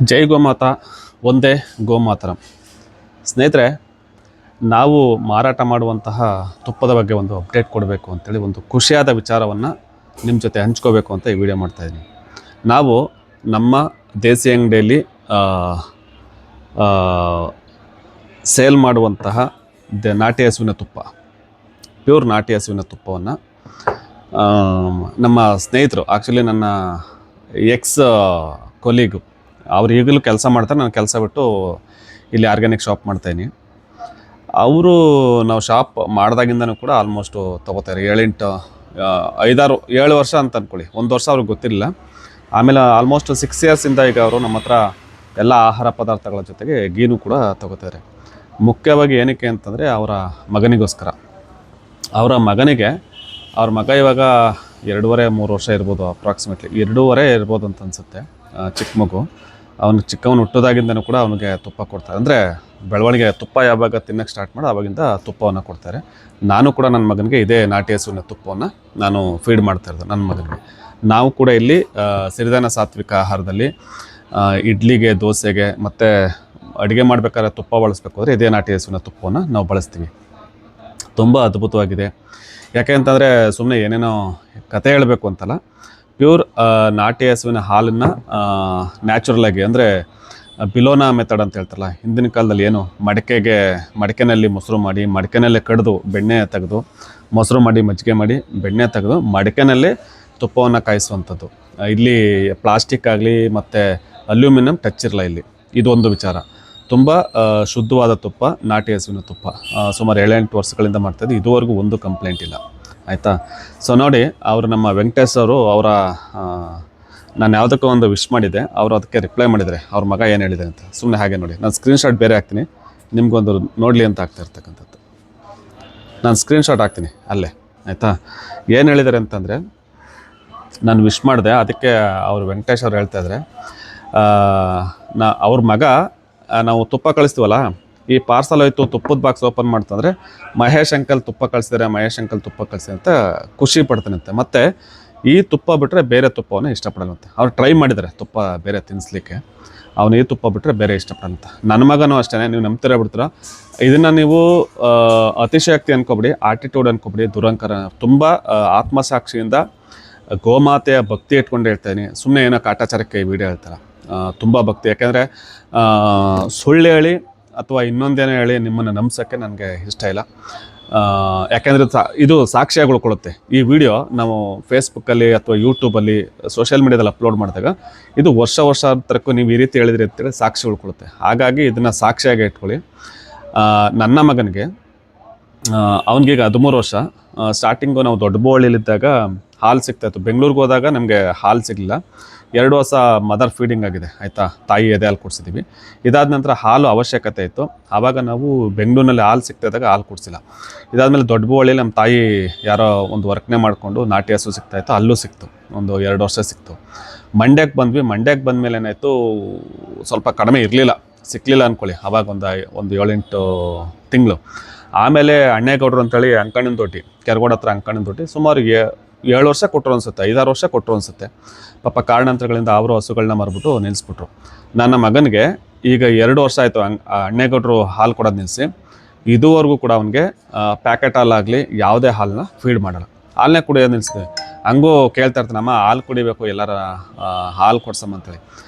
ಜೈ ಗೋಮಾತಾ ಒಂದೇ ಗೋಮಾತರಂ. ಸ್ನೇಹಿತರೆ, ನಾವು ಮಾರಾಟ ಮಾಡುವಂತಹ ತುಪ್ಪದ ಬಗ್ಗೆ ಒಂದು ಅಪ್ಡೇಟ್ ಕೊಡಬೇಕು ಅಂತೇಳಿ ಒಂದು ಖುಷಿಯಾದ ವಿಚಾರವನ್ನು ನಿಮ್ಮ ಜೊತೆ ಹಂಚ್ಕೋಬೇಕು ಅಂತ ಈ ವಿಡಿಯೋ ಮಾಡ್ತಾಯಿದ್ದೀನಿ. ನಾವು ನಮ್ಮ ದೇಸಿ ಅಂಗಡಿಯಲ್ಲಿ ಸೇಲ್ ಮಾಡುವಂತಹ ನಾಟಿ ಹಸುವಿನ ತುಪ್ಪ, ಪ್ಯೂರ್ ನಾಟಿ ಹಸುವಿನ ತುಪ್ಪವನ್ನು ನಮ್ಮ ಸ್ನೇಹಿತರು, ಆ್ಯಕ್ಚುಲಿ ನನ್ನ ಎಕ್ಸ್ ಕೊಲೀಗು, ಅವ್ರು ಈಗಲೂ ಕೆಲಸ ಮಾಡ್ತಾರೆ, ನಾನು ಕೆಲಸ ಬಿಟ್ಟು ಇಲ್ಲಿ ಆರ್ಗ್ಯಾನಿಕ್ ಶಾಪ್ ಮಾಡ್ತಾಯಿದ್ದೀನಿ. ಅವರು ನಾವು ಶಾಪ್ ಮಾಡಿದಾಗಿಂದನೂ ಕೂಡ ಆಲ್ಮೋಸ್ಟು ತೊಗೋತಾರೆ. 7 ವರ್ಷ ಅಂತ ಅಂದ್ಕೊಳ್ಳಿ. 1 ವರ್ಷ ಅವ್ರಿಗೆ ಗೊತ್ತಿರಲಿಲ್ಲ. ಆಮೇಲೆ ಆಲ್ಮೋಸ್ಟ್ 6 ಇಯರ್ಸಿಂದ ಈಗ ಅವರು ನಮ್ಮ ಹತ್ರ ಎಲ್ಲ ಆಹಾರ ಪದಾರ್ಥಗಳ ಜೊತೆಗೆ ಗೀನು ಕೂಡ ತೊಗೋತಾರೆ. ಮುಖ್ಯವಾಗಿ ಏನಕ್ಕೆ ಅಂತಂದರೆ ಅವರ ಮಗನಿಗೋಸ್ಕರ. ಅವರ ಮಗನಿಗೆ, ಅವ್ರ ಮಗ ಇವಾಗ 2.5-3 ವರ್ಷ ಇರ್ಬೋದು, ಅಪ್ರಾಕ್ಸಿಮೇಟ್ಲಿ 2.5 ಇರ್ಬೋದು ಅಂತ ಅನಿಸುತ್ತೆ. ಚಿಕ್ಕ ಮಗು, ಚಿಕ್ಕವನು ಹುಟ್ಟೋದಾಗಿಂದನೂ ಕೂಡ ಅವನಿಗೆ ತುಪ್ಪ ಕೊಡ್ತಾರೆ. ಅಂದರೆ ಬೆಳವಣಿಗೆ ತುಪ್ಪ ಯಾವಾಗ ತಿನ್ನೋಕ್ಕೆ ಸ್ಟಾರ್ಟ್ ಮಾಡಿ ಆವಾಗಿಂದ ತುಪ್ಪವನ್ನು ಕೊಡ್ತಾರೆ. ನಾನು ಕೂಡ ನನ್ನ ಮಗನಿಗೆ ಇದೇ ನಾಟಿ ಹಸುವಿನ ತುಪ್ಪವನ್ನು ನಾನು ಫೀಡ್ ಮಾಡ್ತಾಯಿರೋದು ನನ್ನ ಮಗನಿಗೆ. ನಾವು ಕೂಡ ಇಲ್ಲಿ ಸಿರಿಧಾನ್ಯ ಸಾತ್ವಿಕ ಆಹಾರದಲ್ಲಿ ಇಡ್ಲಿಗೆ, ದೋಸೆಗೆ ಮತ್ತು ಅಡುಗೆ ಮಾಡಬೇಕಾದ್ರೆ ತುಪ್ಪ ಬಳಸಬೇಕು ಅಂದರೆ ಇದೇ ನಾಟಿ ಹಸುವಿನ ತುಪ್ಪವನ್ನು ನಾವು ಬಳಸ್ತೀವಿ. ತುಂಬ ಅದ್ಭುತವಾಗಿದೆ. ಯಾಕೆ ಅಂತಂದರೆ ಸುಮ್ಮನೆ ಏನೇನೋ ಕತೆ ಹೇಳಬೇಕು ಅಂತಲ್ಲ, ಪ್ಯೂರ್ ನಾಟಿ ಹಸುವಿನ ಹಾಲನ್ನು ನ್ಯಾಚುರಲಾಗಿ, ಅಂದರೆ ಬಿಲೋನಾ ಮೆಥಡ್ ಅಂತ ಹೇಳ್ತಾರಲ್ಲ, ಹಿಂದಿನ ಕಾಲದಲ್ಲಿ ಏನು ಮಡಿಕೆನಲ್ಲಿ ಮೊಸರು ಮಾಡಿ, ಮಡಿಕೆನಲ್ಲೇ ಕಡಿದು ಬೆಣ್ಣೆ ತೆಗೆದು, ಮೊಸರು ಮಾಡಿ, ಮಜ್ಜಿಗೆ ಮಾಡಿ, ಬೆಣ್ಣೆ ತೆಗೆದು ಮಡಿಕೆನಲ್ಲೇ ತುಪ್ಪವನ್ನು ಕಾಯಿಸುವಂಥದ್ದು. ಇಲ್ಲಿ ಪ್ಲಾಸ್ಟಿಕ್ ಆಗಲಿ ಮತ್ತು ಅಲ್ಯೂಮಿನಿಯಂ ಟಚ್ ಇರಲ್ಲ ಇಲ್ಲಿ. ಇದು ಒಂದು ವಿಚಾರ. ತುಂಬ ಶುದ್ಧವಾದ ತುಪ್ಪ, ನಾಟಿ ಹಸುವಿನ ತುಪ್ಪ. ಸುಮಾರು 7-8 ವರ್ಷಗಳಿಂದ ಮಾಡ್ತಾಯಿದ್ದು, ಇದುವರೆಗೂ ಒಂದು ಕಂಪ್ಲೇಂಟ್ ಇಲ್ಲ. ಆಯಿತಾ? ಸೊ ನೋಡಿ, ಅವರು ನಮ್ಮ ವೆಂಕಟೇಶ್ ಅವರು, ನಾನು ಯಾವುದಕ್ಕೂ ಒಂದು ವಿಶ್ ಮಾಡಿದ್ದೆ, ಅವರು ಅದಕ್ಕೆ ರಿಪ್ಲೈ ಮಾಡಿದರೆ ಅವ್ರ ಮಗ ಏನು ಹೇಳಿದೆ ಅಂತ. ಸುಮ್ಮನೆ ಹಾಗೆ ನೋಡಿ, ನಾನು ಸ್ಕ್ರೀನ್ಶಾಟ್ ಬೇರೆ ಹಾಕ್ತೀನಿ, ನಿಮಗೊಂದು ನೋಡಲಿ ಅಂತ ಆಗ್ತಾ ಇರ್ತಕ್ಕಂಥದ್ದು. ನಾನು ಸ್ಕ್ರೀನ್ಶಾಟ್ ಹಾಕ್ತೀನಿ ಅಲ್ಲೇ, ಆಯಿತಾ? ಏನು ಹೇಳಿದ್ದಾರೆ ಅಂತಂದರೆ, ನಾನು ವಿಶ್ ಮಾಡಿದೆ, ಅದಕ್ಕೆ ಅವರು ವೆಂಕಟೇಶ್ ಅವ್ರು ಹೇಳ್ತಾಯಿದ್ರೆ, ಅವ್ರ ಮಗ, ನಾವು ತುಪ್ಪ ಕಳಿಸ್ತೀವಲ್ಲ, ಈ ಪಾರ್ಸಲ್ ಹೋಯ್ತು, ತುಪ್ಪದ ಬಾಕ್ಸ್ ಓಪನ್ ಮಾಡ್ತಂದರೆ ಮಹೇಶ್ ಅಂಕಲ್ ತುಪ್ಪ ಕಳಿಸಿದ್ದಾರೆ, ಮಹೇಶ್ ಅಂಕಲ್ ತುಪ್ಪ ಕಳಿಸಿದೆ ಅಂತ ಖುಷಿ ಪಡ್ತಾನಂತೆ. ಮತ್ತು ಈ ತುಪ್ಪ ಬಿಟ್ಟರೆ ಬೇರೆ ತುಪ್ಪವನ್ನು ಇಷ್ಟಪಡಲ್ಲಂತೆ. ಅವ್ರು ಟ್ರೈ ಮಾಡಿದ್ದಾರೆ ತುಪ್ಪ ಬೇರೆ ತಿನ್ನಿಸ್ಲಿಕ್ಕೆ, ಅವನು ಈ ತುಪ್ಪ ಬಿಟ್ಟರೆ ಬೇರೆ ಇಷ್ಟಪಡಲ್ಲಂತೆ. ನನ್ನ ಮಗನೂ ಅಷ್ಟೇ, ನೀವು ನಂಬ್ತೀರ ಬಿಡ್ತೀರ, ಇದನ್ನು ನೀವು ಅತಿಶಯೋಕ್ತಿ ಅನ್ಕೊಬಿಡಿ, ಆಟಿಟ್ಯೂಡ್ ಅನ್ಕೊಬಿಡಿ, ದುರಂಕಾರ. ತುಂಬ ಆತ್ಮಸಾಕ್ಷಿಯಿಂದ ಗೋಮಾತೆಯ ಭಕ್ತಿ ಇಟ್ಕೊಂಡು ಹೇಳ್ತಾಯಿದ್ದೀನಿ. ಸುಮ್ಮನೆ ಏನೋ ಕಾಟಾಚಾರಕ್ಕೆ ಈ ವಿಡಿಯೋ ಹೇಳ್ತಾರೆ. ತುಂಬ ಭಕ್ತಿ. ಯಾಕೆಂದರೆ ಸುಳ್ಳು ಹೇಳಿ ಅಥವಾ ಇನ್ನೊಂದೇನೋ ಹೇಳಿ ನಿಮ್ಮನ್ನು ನಂಬಿಸೋಕ್ಕೆ ನನಗೆ ಇಷ್ಟ ಇಲ್ಲ. ಯಾಕೆಂದರೆ ಇದು ಸಾಕ್ಷಿಯಾಗಿ ಉಳ್ಕೊಳ್ಳುತ್ತೆ. ಈ ವಿಡಿಯೋ ನಾವು ಫೇಸ್ಬುಕ್ಕಲ್ಲಿ ಅಥವಾ ಯೂಟ್ಯೂಬಲ್ಲಿ, ಸೋಷಿಯಲ್ ಮೀಡಿಯಾದಲ್ಲಿ ಅಪ್ಲೋಡ್ ಮಾಡಿದಾಗ ಇದು ವರ್ಷ ತರಕ್ಕೂ ನೀವು ಈ ರೀತಿ ಹೇಳಿದ್ರಿ ಅಂತೇಳಿ ಸಾಕ್ಷಿ ಉಳ್ಕೊಳ್ಳುತ್ತೆ. ಹಾಗಾಗಿ ಇದನ್ನು ಸಾಕ್ಷಿಯಾಗಿ ಇಟ್ಕೊಳ್ಳಿ. ನನ್ನ ಮಗನಿಗೆ, ಅವನಿಗೀಗ 13 ವರ್ಷ. ಸ್ಟಾರ್ಟಿಂಗು ನಾವು ದೊಡ್ಡಬಳ್ಳಾಳಿಯಲ್ಲಿದ್ದಾಗ ಹಾಲು ಸಿಗ್ತಾಯಿತ್ತು. ಬೆಂಗಳೂರಿಗೆ ಹೋದಾಗ ನಮಗೆ ಹಾಲು ಸಿಗಲಿಲ್ಲ. 2 ವರ್ಷ ಮದರ್ ಫೀಡಿಂಗ್ ಆಗಿದೆ, ಆಯಿತಾ? ತಾಯಿ ಎದೆ ಹಾಲು ಕೊಡಿಸಿದ್ದೀವಿ. ಇದಾದ ನಂತರ ಹಾಲು ಅವಶ್ಯಕತೆ ಇತ್ತು. ಆವಾಗ ನಾವು ಬೆಂಗಳೂರಿನಲ್ಲಿ ಹಾಲು ಸಿಗ್ತಾಯಿದ್ದಾಗ ಹಾಲು ಕೊಡಿಸಿಲ್ಲ. ಇದಾದಮೇಲೆ ದೊಡ್ಡಬಳ್ಳಾಳಿಯಲ್ಲಿ ನಮ್ಮ ತಾಯಿ ಯಾರೋ ಒಂದು ವರ್ಕ್ನೇ ಮಾಡಿಕೊಂಡು ನಾಟಿ ಹಸು ಸಿಗ್ತಾಯಿತ್ತು, ಅಲ್ಲೂ ಸಿಕ್ತು. ಒಂದು 2 ವರ್ಷ ಸಿಕ್ತು. ಮಂಡ್ಯಕ್ಕೆ ಬಂದ್ವಿ. ಮಂಡ್ಯಕ್ಕೆ ಬಂದಮೇಲೆ ಏನಾಯಿತು, ಸ್ವಲ್ಪ ಕಡಿಮೆ ಸಿಕ್ಕಲಿಲ್ಲ ಅಂದ್ಕೊಳ್ಳಿ. ಆವಾಗ ಒಂದು 7-8 ತಿಂಗಳು. ಆಮೇಲೆ ಅಣ್ಣೇಗೌಡರು ಅಂತೇಳಿ ಅಂಕಣ್ಣನ ತೊಟ್ಟಿ, ಕೆರಗೋಡ ಹತ್ರ ಅಂಕಣ್ಣನ ತೊಟ್ಟಿ, ಸುಮಾರು 7 ವರ್ಷ ಕೊಟ್ಟರು ಅನಿಸುತ್ತೆ, 5-6 ವರ್ಷ ಕೊಟ್ಟರು ಅನಿಸುತ್ತೆ. ಪಾಪ ಕಾರಣಾಂತರಗಳಿಂದ ಅವರು ಹಸುಗಳನ್ನ ಮರ್ಬಿಟ್ಟು ನಿಲ್ಲಿಸ್ಬಿಟ್ರು. ನನ್ನ ಮಗನಿಗೆ ಈಗ 2 ವರ್ಷ ಆಯಿತು ಅಣ್ಣೇಗೌಡರು ಹಾಲು ಕೊಡೋದು ನಿಲ್ಲಿಸಿ. ಇದುವರೆಗೂ ಕೂಡ ಅವನಿಗೆ ಪ್ಯಾಕೆಟ್ ಹಾಲಾಗಲಿ ಯಾವುದೇ ಹಾಲನ್ನ ಫೀಡ್ ಮಾಡಲ್ಲ. ಹಾಲನ್ನೇ ಕುಡಿಯೋದು ನಿಲ್ಲಿಸಿದೆ. ಹಂಗೂ ಕೇಳ್ತಾ ಇರ್ತಾನೆ, ಅಮ್ಮ ಹಾಲು ಕುಡಿಬೇಕು, ಎಲ್ಲರ ಹಾಲು ಕೊಡ್ಸಮ್ಮ ಅಂತೇಳಿ.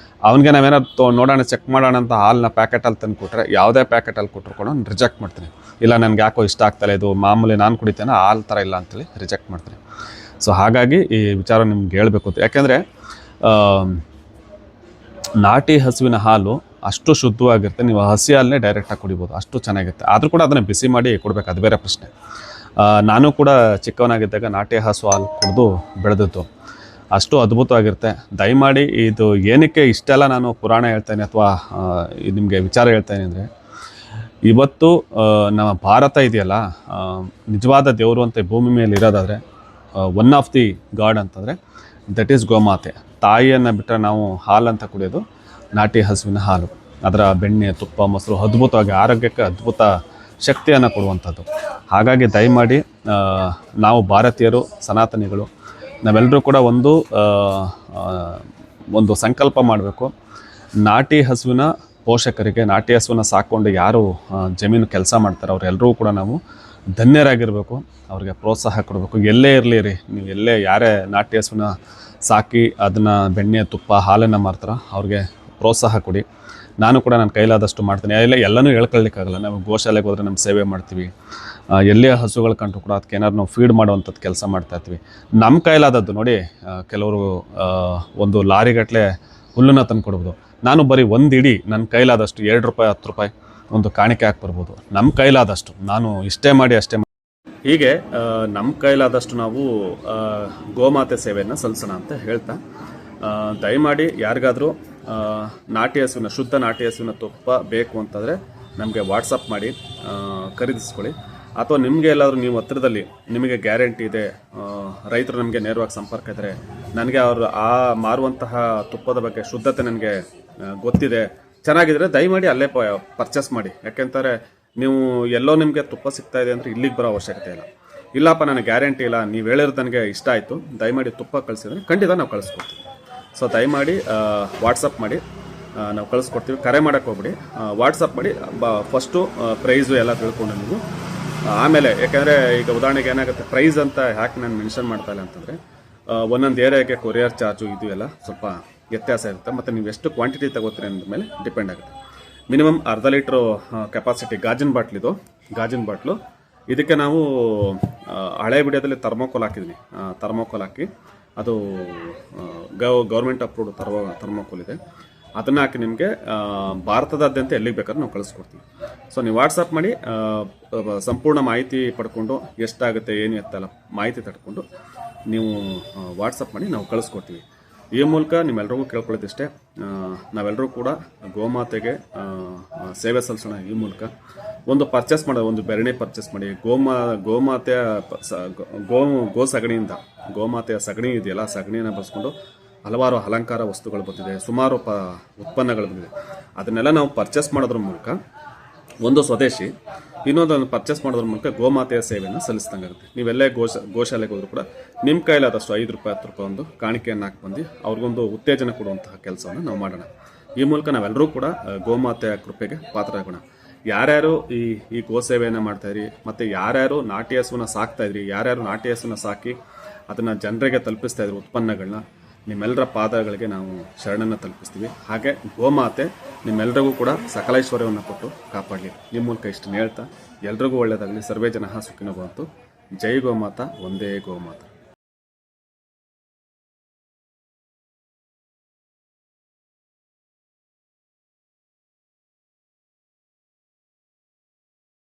ಅವನಿಗೆ ನಾವೇನಾದ್ರು ನೋಡೋಣ, ಚೆಕ್ ಮಾಡೋಣ ಅಂತ ಹಾಲನ್ನ ಪ್ಯಾಕೆಟ್ ಹಾಲು ತಂದು ಕೊಟ್ಟರೆ, ಯಾವುದೇ ಪ್ಯಾಕೆಟ್ ಹಾಲು ಕೊಟ್ಟರು ಕೂಡ ನಾನು ರಿಜೆಕ್ಟ್ ಮಾಡ್ತೀನಿ. ಇಲ್ಲ, ನನಗೆ ಯಾಕೋ ಇಷ್ಟ ಆಗ್ತಾಯಿಲ್ಲ, ಇದು ಮಾಮೂಲಿ ನಾನು ಕುಡಿತೇನೆ, ಹಾಲು ಥರ ಇಲ್ಲ ಅಂತೇಳಿ ರಿಜೆಕ್ಟ್ ಮಾಡ್ತೀನಿ. ಸೊ ಹಾಗಾಗಿ ಈ ವಿಚಾರ ನಿಮ್ಗೆ ಹೇಳಬೇಕು ಅಂತ. ಯಾಕೆಂದರೆ ನಾಟಿ ಹಸುವಿನ ಹಾಲು ಅಷ್ಟು ಶುದ್ಧವಾಗಿರುತ್ತೆ. ನೀವು ಹಸಿ ಹಾಲನ್ನೇ ಡೈರೆಕ್ಟಾಗಿ ಕುಡಿಬೋದು, ಅಷ್ಟು ಚೆನ್ನಾಗಿರುತ್ತೆ. ಆದರೂ ಕೂಡ ಅದನ್ನು ಬಿಸಿ ಮಾಡಿ ಕೊಡಬೇಕು, ಅದು ಬೇರೆ ಪ್ರಶ್ನೆ. ನಾನು ಕೂಡ ಚಿಕ್ಕವನಾಗಿದ್ದಾಗ ನಾಟಿ ಹಸು ಹಾಲು ಕುಡಿದು ಬೆಳೆದದ್ದು. ಅಷ್ಟು ಅದ್ಭುತವಾಗಿರುತ್ತೆ. ದಯಮಾಡಿ ಇದು ಏನಕ್ಕೆ ಇಷ್ಟೆಲ್ಲ ನಾನು ಪುರಾಣ ಹೇಳ್ತೇನೆ ಅಥವಾ ನಿಮಗೆ ವಿಚಾರ ಹೇಳ್ತೇನೆ ಅಂದರೆ, ಇವತ್ತು ನಮ್ಮ ಭಾರತ ಇದೆಯಲ್ಲ, ನಿಜವಾದ ದೇವರು ಅಂತ ಭೂಮಿ ಮೇಲೆ ಇರೋದಾದರೆ, ಒನ್ ಆಫ್ ದಿ ಗಾಡ್ ಅಂತಂದರೆ ದಟ್ ಈಸ್ ಗೋಮಾತೆ. ತಾಯಿಯನ್ನು ಬಿಟ್ಟರೆ ನಾವು ಹಾಲು ಅಂತ ಕುಡಿಯೋದು ನಾಟಿ ಹಸುವಿನ ಹಾಲು. ಅದರ ಬೆಣ್ಣೆ, ತುಪ್ಪ, ಮೊಸರು ಅದ್ಭುತವಾಗಿ ಆರೋಗ್ಯಕ್ಕೆ ಅದ್ಭುತ ಶಕ್ತಿಯನ್ನು ಕೊಡುವಂಥದ್ದು. ಹಾಗಾಗಿ ದಯಮಾಡಿ ನಾವು ಭಾರತೀಯರು, ಸನಾತನಿಗಳು, ನಾವೆಲ್ಲರೂ ಕೂಡ ಒಂದು ಸಂಕಲ್ಪ ಮಾಡಬೇಕು. ನಾಟಿ ಹಸುವಿನ ಪೋಷಕರಿಗೆ, ನಾಟಿ ಹಸುವನ್ನ ಸಾಕೊಂಡು ಯಾರು ಜಮೀನು ಕೆಲಸ ಮಾಡ್ತಾರೆ ಅವರೆಲ್ಲರೂ ಕೂಡ ನಾವು ಧನ್ಯರಾಗಿರಬೇಕು. ಅವ್ರಿಗೆ ಪ್ರೋತ್ಸಾಹ ಕೊಡಬೇಕು. ಎಲ್ಲೇ ಇರಲಿ ರೀ, ನೀವು ಎಲ್ಲೇ ಯಾರೇ ನಾಟಿ ಹಸುವನ್ನ ಸಾಕಿ ಅದನ್ನು ಬೆಣ್ಣೆ, ತುಪ್ಪ, ಹಾಲನ್ನು ಮಾರ್ತಾರೋ ಅವ್ರಿಗೆ ಪ್ರೋತ್ಸಾಹ ಕೊಡಿ. ನಾನು ಕೂಡ ನನ್ನ ಕೈಲಾದಷ್ಟು ಮಾಡ್ತೀನಿ. ಎಲ್ಲನೂ ಹೇಳ್ಕೊಳ್ಳಿಕ್ಕಾಗಲ್ಲ. ನಾವು ಗೋಶಾಲೆಗೆ ಹೋದರೆ ನಮ್ಮ ಸೇವೆ ಮಾಡ್ತೀವಿ. ಎಲ್ಲೇ ಹಸುಗಳು ಕಂಡ್ರು ಕೂಡ ಅದಕ್ಕೆ ಏನಾದ್ರು ನಾವು ಫೀಡ್ ಮಾಡುವಂಥದ್ದು ಕೆಲಸ ಮಾಡ್ತಾಯಿರ್ತೀವಿ. ನಮ್ಮ ಕೈಲಾದದ್ದು ನೋಡಿ, ಕೆಲವರು ಒಂದು ಲಾರಿಗಟ್ಟಲೆ ಹುಲ್ಲನ್ನು ತಂದು ಕೊಡ್ಬೋದು. ನಾನು ಬರೀ ಒಂದು ಇಡೀ ನನ್ನ ಕೈಲಾದಷ್ಟು 2 ರೂಪಾಯಿ 10 ರೂಪಾಯಿ ಒಂದು ಕಾಣಿಕೆ ಹಾಕಿ ಬರ್ಬೋದು. ನಮ್ಮ ಕೈಲಾದಷ್ಟು ನಾನು ಇಷ್ಟೇ ಮಾಡಿ ಅಷ್ಟೇ ಮಾಡಿ. ಹೀಗೆ ನಮ್ಮ ಕೈಲಾದಷ್ಟು ನಾವು ಗೋಮಾತೆ ಸೇವೆಯನ್ನು ಸಲ್ಲಿಸೋಣ ಅಂತ ಹೇಳ್ತಾ, ದಯಮಾಡಿ ಯಾರಿಗಾದರೂ ನಾಟಿ ಹಸುವಿನ, ಶುದ್ಧ ನಾಟಿ ಹಸುವಿನ ತುಪ್ಪ ಬೇಕು ಅಂತಂದರೆ ನಮಗೆ ವಾಟ್ಸಪ್ ಮಾಡಿ ಖರೀದಿಸ್ಕೊಳ್ಳಿ. ಅಥವಾ ನಿಮಗೆ ಎಲ್ಲಾದರೂ ನೀವು ಹತ್ತಿರದಲ್ಲಿ ನಿಮಗೆ ಗ್ಯಾರಂಟಿ ಇದೆ, ರೈತರು ನಮಗೆ ನೇರವಾಗಿ ಸಂಪರ್ಕ ಇದ್ದರೆ, ನನಗೆ ಅವರು ಆ ಮಾರುವಂತಹ ತುಪ್ಪದ ಬಗ್ಗೆ ಶುದ್ಧತೆ ನನಗೆ ಗೊತ್ತಿದೆ, ಚೆನ್ನಾಗಿದ್ರೆ ದಯಮಾಡಿ ಅಲ್ಲೇ ಪರ್ಚೇಸ್ ಮಾಡಿ. ಯಾಕೆಂತಾರೆ ನೀವು ಎಲ್ಲೋ ನಿಮಗೆ ತುಪ್ಪ ಸಿಗ್ತಾ ಇದೆ ಅಂದರೆ ಇಲ್ಲಿಗೆ ಬರೋ ಅವಶ್ಯಕತೆ ಇಲ್ಲ. ಇಲ್ಲಪ್ಪ ನನಗೆ ಗ್ಯಾರಂಟಿ ಇಲ್ಲ, ನೀವು ಹೇಳಿರೋದು ನನಗೆ ಇಷ್ಟ ಆಯಿತು, ದಯಮಾಡಿ ತುಪ್ಪ ಕಳಿಸಿದ್ರೆ ಖಂಡಿತ ನಾವು ಕಳಿಸ್ಕೊಡ್ತೀವಿ. ಸೊ ದಯಮಾಡಿ ವಾಟ್ಸಪ್ ಮಾಡಿ, ನಾವು ಕಳಿಸ್ಕೊಡ್ತೀವಿ. ಕರೆ ಮಾಡೋಕ್ಕೆ ಹೋಗ್ಬಿಡಿ, ವಾಟ್ಸಪ್ ಮಾಡಿ. ಫಸ್ಟು ಪ್ರೈಸು ಎಲ್ಲ ತಿಳ್ಕೊಂಡು ನೀವು ಆಮೇಲೆ, ಯಾಕೆಂದರೆ ಈಗ ಉದಾಹರಣೆಗೆ ಏನಾಗುತ್ತೆ, ಪ್ರೈಸ್ ಅಂತ ಯಾಕೆ ನಾನು ಮೆನ್ಷನ್ ಮಾಡ್ತಾ ಇಲ್ಲ ಅಂತಂದರೆ, ಒಂದೊಂದು ಏರಿಯಾಗೆ ಕೊರಿಯರ್ ಚಾರ್ಜು ಇದು ಎಲ್ಲ ಸ್ವಲ್ಪ ವ್ಯತ್ಯಾಸ ಇರುತ್ತೆ. ಮತ್ತು ನೀವು ಎಷ್ಟು ಕ್ವಾಂಟಿಟಿ ತಗೋತೀರಿ ಅನ್ನೋದ್ರ ಮೇಲೆ ಡಿಪೆಂಡ್ ಆಗುತ್ತೆ. ಮಿನಿಮಮ್ ಅರ್ಧ ಲೀಟ್ರು ಕೆಪಾಸಿಟಿ ಗಾಜಿನ ಬಾಟ್ಲು. ಇದಕ್ಕೆ ನಾವು ಹಳೆ ವಿಡಿಯೋದಲ್ಲಿ ಥರ್ಮೋಕೋಲ್ ಹಾಕಿದ್ದೀನಿ. ಥರ್ಮೋಕೋಲ್ ಹಾಕಿ, ಅದು ಗೌರ್ಮೆಂಟ್ ಅಪ್ರೂವ್ಡ್ ಥರ್ಮೋಕೋಲ್ ಇದೆ. ಅದನ್ನು ಹಾಕಿ ನಿಮಗೆ ಭಾರತದಾದ್ಯಂತ ಎಲ್ಲಿಗೆ ಬೇಕಾದ್ರೂ ನಾವು ಕಳಿಸ್ಕೊಡ್ತೀವಿ. ಸೊ ನೀವು ವಾಟ್ಸಪ್ ಮಾಡಿ ಸಂಪೂರ್ಣ ಮಾಹಿತಿ ಪಡ್ಕೊಂಡು ಎಷ್ಟಾಗುತ್ತೆ ಏನು ಎತ್ತಲ್ಲ ಮಾಹಿತಿ ತಡ್ಕೊಂಡು ನೀವು ವಾಟ್ಸಪ್ ಮಾಡಿ ನಾವು ಕಳಿಸ್ಕೊಡ್ತೀವಿ. ಈ ಮೂಲಕ ನಿಮ್ಮೆಲ್ಲರಿಗೂ ಕೇಳ್ಕೊಳ್ಳೋದಿಷ್ಟೇ, ನಾವೆಲ್ಲರೂ ಕೂಡ ಗೋಮಾತೆಗೆ ಸೇವೆ ಸಲ್ಲಿಸೋಣ. ಈ ಮೂಲಕ ಒಂದು ಪರ್ಚೇಸ್ ಮಾಡೋದು, ಒಂದು ಬೆರಣಿ ಪರ್ಚೇಸ್ ಮಾಡಿ. ಗೋಮಾತೆಯ ಸಗಣಿಯಿಂದ, ಗೋಮಾತೆಯ ಸಗಣಿ ಇದೆಯಲ್ಲ, ಸಗಣಿಯನ್ನು ಬಳಸ್ಕೊಂಡು ಹಲವಾರು ಅಲಂಕಾರ ವಸ್ತುಗಳು ಬಂದಿದೆ, ಸುಮಾರು ಉತ್ಪನ್ನಗಳು ಬಂದಿದೆ. ಅದನ್ನೆಲ್ಲ ನಾವು ಪರ್ಚೇಸ್ ಮಾಡೋದ್ರ ಮೂಲಕ ಒಂದು ಸ್ವದೇಶಿ, ಇನ್ನೊಂದನ್ನು ಪರ್ಚೇಸ್ ಮಾಡೋದ್ರ ಮೂಲಕ ಗೋಮಾತೆಯ ಸೇವೆಯನ್ನು ಸಲ್ಲಿಸ್ದಂಗಾಗುತ್ತೆ. ನೀವೆಲ್ಲೇ ಗೋಶಾಲೆಗೆ ಹೋದ್ರು ಕೂಡ ನಿಮ್ಮ ಕೈಲಾದಷ್ಟು 5 ರೂಪಾಯಿ 10 ರೂಪಾಯಿ ಒಂದು ಕಾಣಿಕೆಯನ್ನು ಹಾಕಿ ಬಂದು ಅವ್ರಿಗೊಂದು ಉತ್ತೇಜನ ಕೊಡುವಂತಹ ಕೆಲಸವನ್ನು ನಾವು ಮಾಡೋಣ. ಈ ಮೂಲಕ ನಾವೆಲ್ಲರೂ ಕೂಡ ಗೋಮಾತೆಯ ಕೃಪೆಗೆ ಪಾತ್ರರಾಗೋಣ. ಯಾರ್ಯಾರು ಈ ಗೋಸೇವೆಯನ್ನು ಮಾಡ್ತಾಯಿದ್ರಿ, ಮತ್ತು ಯಾರ್ಯಾರು ನಾಟಿ ಹಸುವನ್ನ ಸಾಕ್ತಾಯಿದ್ರಿ, ಯಾರ್ಯಾರು ನಾಟಿ ಹಸುವನ್ನ ಸಾಕಿ ಅದನ್ನು ಜನರಿಗೆ ತಲುಪಿಸ್ತಾ ಇದ್ರಿ ಉತ್ಪನ್ನಗಳನ್ನ, ನಿಮ್ಮೆಲ್ಲರ ಪಾದಗಳಿಗೆ ನಾವು ಶರಣನ್ನು ತಲುಪಿಸ್ತೀವಿ. ಹಾಗೆ ಗೋಮಾತೆ ನಿಮ್ಮೆಲ್ಲರಿಗೂ ಕೂಡ ಸಕಲೈಶ್ವರ್ಯವನ್ನು ಕೊಟ್ಟು ಕಾಪಾಡಲಿ. ನಿಮ್ಮ ಮೂಲಕ ಇಷ್ಟನ್ನು ಹೇಳ್ತಾ, ಎಲ್ರಿಗೂ ಒಳ್ಳೆಯದಾಗಲಿ. ಸರ್ವೇ ಜನಃ ಸುಖಿನೋ ಭವಂತು. ಜೈ ಗೋಮಾತಾ, ಒಂದೇ ಗೋಮಾತಾ.